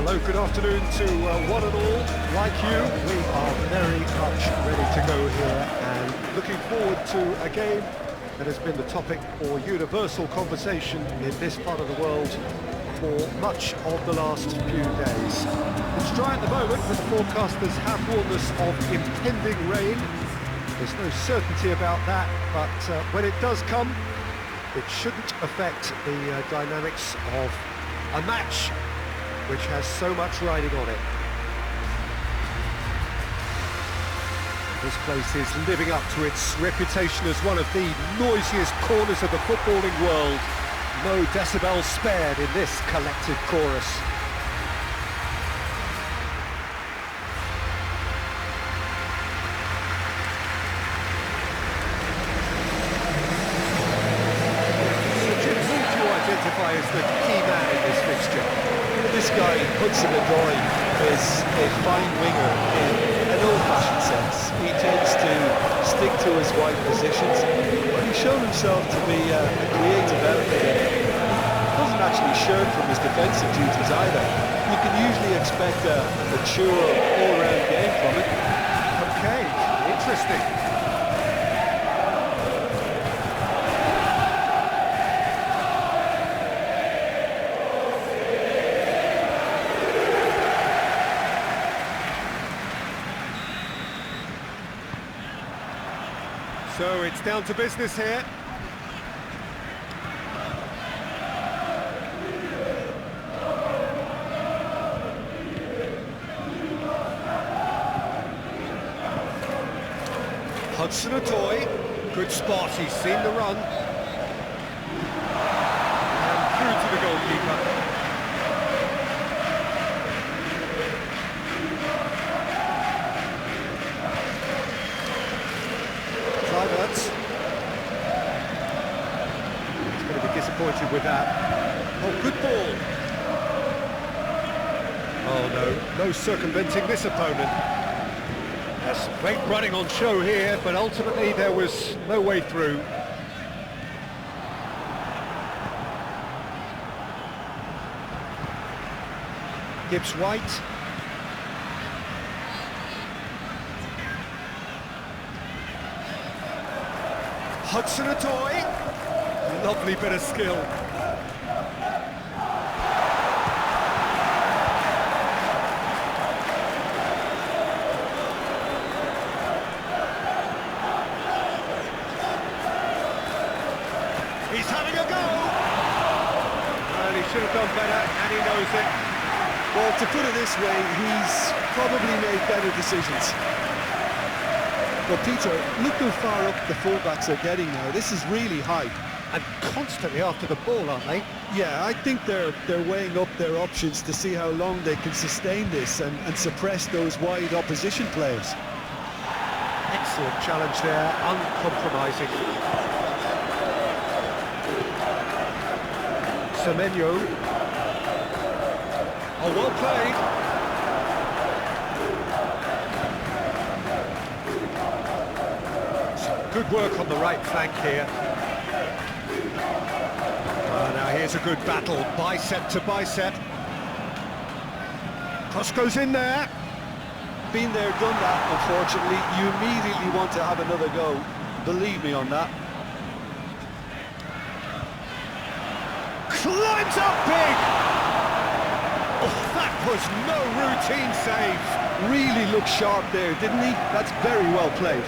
Hello, good afternoon to one and all. Like you, we are very much ready to go here and looking forward to a game that has been the topic for universal conversation in this part of the world for much of the last few days. It's dry at the moment, but the forecasters have warned us of impending rain. There's no certainty about that, but when it does come, it shouldn't affect the dynamics of a match which has so much riding on it. This place is living up to its reputation as one of the noisiest corners of the footballing world. No decibels spared in this collective chorus. Who do you identify as the key man in this fixture? This guy, Hudson-Odoi, is a fine winger in an old-fashioned sense. He tends to stick to his wide positions, but he's shown himself to be a creative element. He doesn't actually shirk from his defensive duties either. You can usually expect a mature, all-round game from it. Okay, interesting. So it's down to business here. Hudson-Odoi, good spot, he's seen the run. And through to the goalkeeper. He's going to be disappointed with that. Oh, good ball. Oh no, no circumventing this opponent. There's some great running on show here, but ultimately there was no way through. Gibbs White. Hudson-Odoi, lovely bit of skill. He's having a go! And he should have done better, and he knows it. Well, to put it this way, he's probably made better decisions. But Peter, look how far up the fullbacks are getting now. This is really high. And constantly after the ball, aren't they? Yeah, I think they're weighing up their options to see how long they can sustain this and suppress those wide opposition players. Excellent challenge there, uncompromising. Semenyo. Oh, well played. Good work on the right flank here. Now here's a good battle, bicep to bicep. Cross goes in there. Been there, done that, unfortunately. You immediately want to have another go. Believe me on that. Climbs up big! Oh, that was no routine save. Really looked sharp there, didn't he? That's very well played.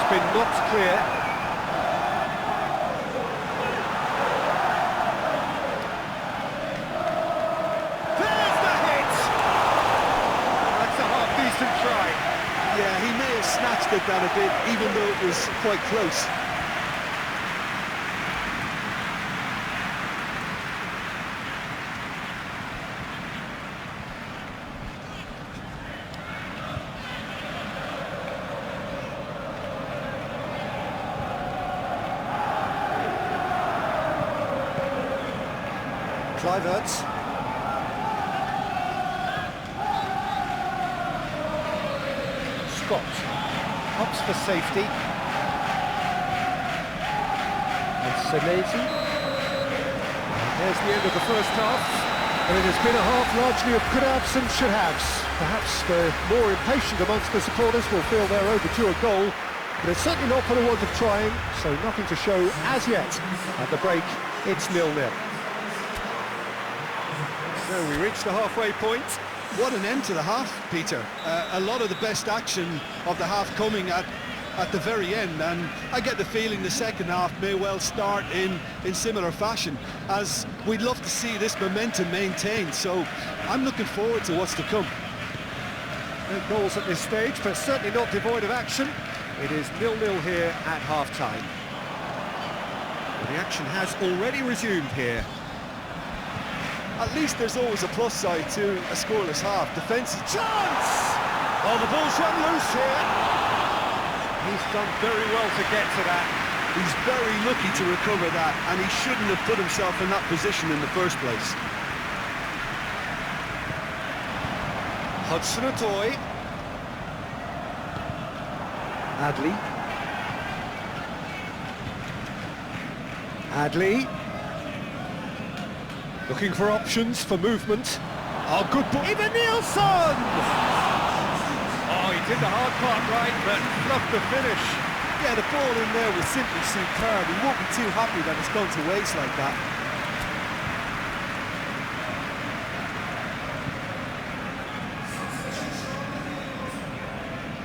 Been knocked clear. There's the hit! That's a half-decent try. Yeah, he may have snatched it down a bit, even though it was quite close. Cliverts. Scott hops for safety. And Senesi. There's the end of the first half. And it has been a half largely of could-haves and should-haves. Perhaps the more impatient amongst the supporters will feel they're overdue a goal, but it's certainly not for the want of trying, so nothing to show as yet. At the break, it's 0-0. So we reach the halfway point. What an end to the half, Peter. A lot of the best action of the half coming at the very end, and I get the feeling the second half may well start in similar fashion, as we'd love to see this momentum maintained, so I'm looking forward to what's to come. No goals at this stage, but certainly not devoid of action. It is 0-0 here at half-time. Well, the action has already resumed here. At least there's always a plus side to a scoreless half. Defensive chance! Oh, the ball's run loose here. He's done very well to get to that. He's very lucky to recover that, and he shouldn't have put himself in that position in the first place. Hudson-Odoi. Adley. Adley. Looking for options for movement. Oh, good ball. Even Nielsen! Oh, he did the hard part right, but fluffed the finish. Yeah, the ball in there was simply superb. He won't be too happy that it's gone to waste like that.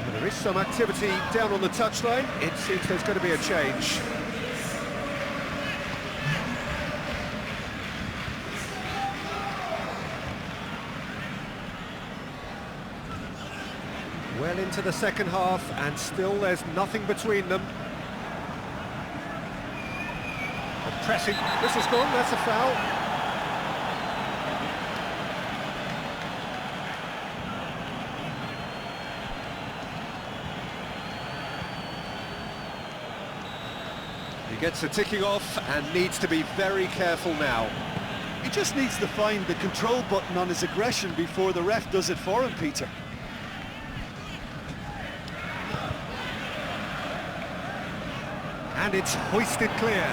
Well, there is some activity down on the touchline. It seems there's going to be a change. Well into the second half, and still there's nothing between them. The pressing, this is gone, that's a foul. He gets a ticking off and needs to be very careful now. He just needs to find the control button on his aggression before the ref does it for him, Peter. And it's hoisted clear.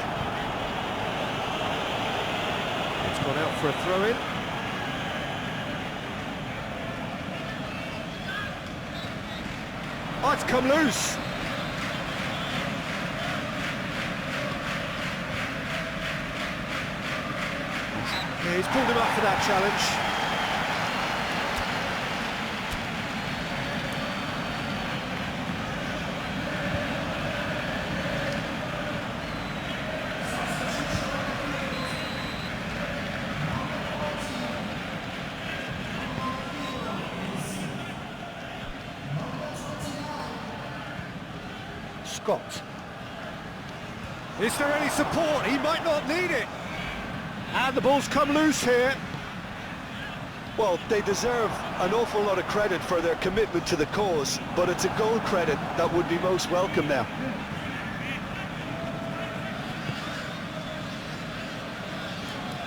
It's gone out for a throw-in. Oh, it's come loose. Yeah, he's pulled him up for that challenge. Scott. Is there any support? He might not need it. And the ball's come loose here. Well, they deserve an awful lot of credit for their commitment to the cause, but it's a goal credit that would be most welcome now.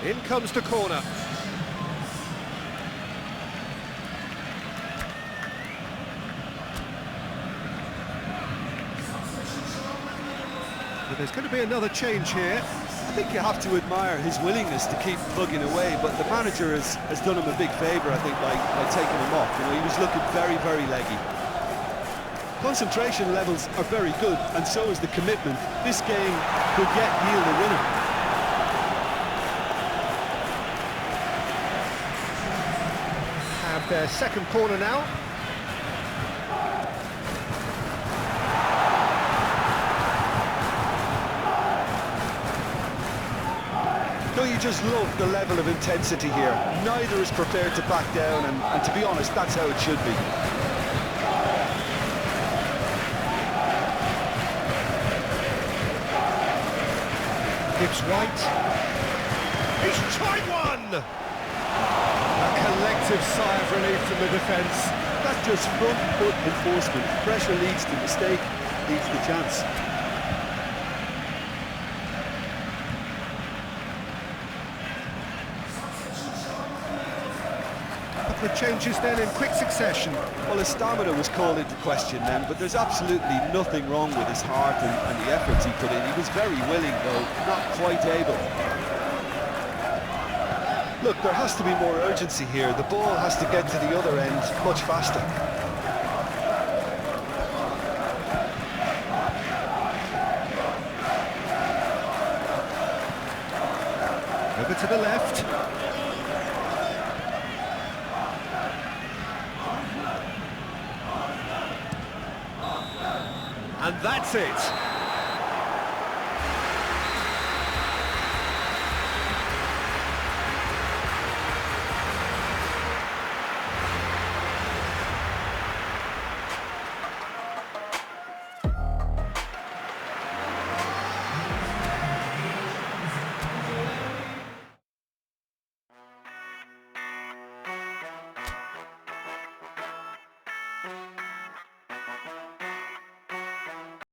In comes the corner. But there's going to be another change here. I think you have to admire his willingness to keep plugging away, but the manager has done him a big favour, I think, by taking him off. You know, he was looking very, very leggy. Concentration levels are very good, and so is the commitment. This game could yet yield a winner. Have their second corner now. Don't you just love the level of intensity here? Neither is prepared to back down, and to be honest, that's how it should be. Gibbs White. He's tried one! A collective sigh of relief from the defence. That's just front foot enforcement. Pressure leads to mistake, leads to chance. couple of changes then in quick succession. Well, his stamina was called into question then, but there's absolutely nothing wrong with his heart and the efforts he put in. He was very willing, though not quite able. Look, there has to be more urgency here. The ball has to get to the other end much faster. Over to the left. And that's it.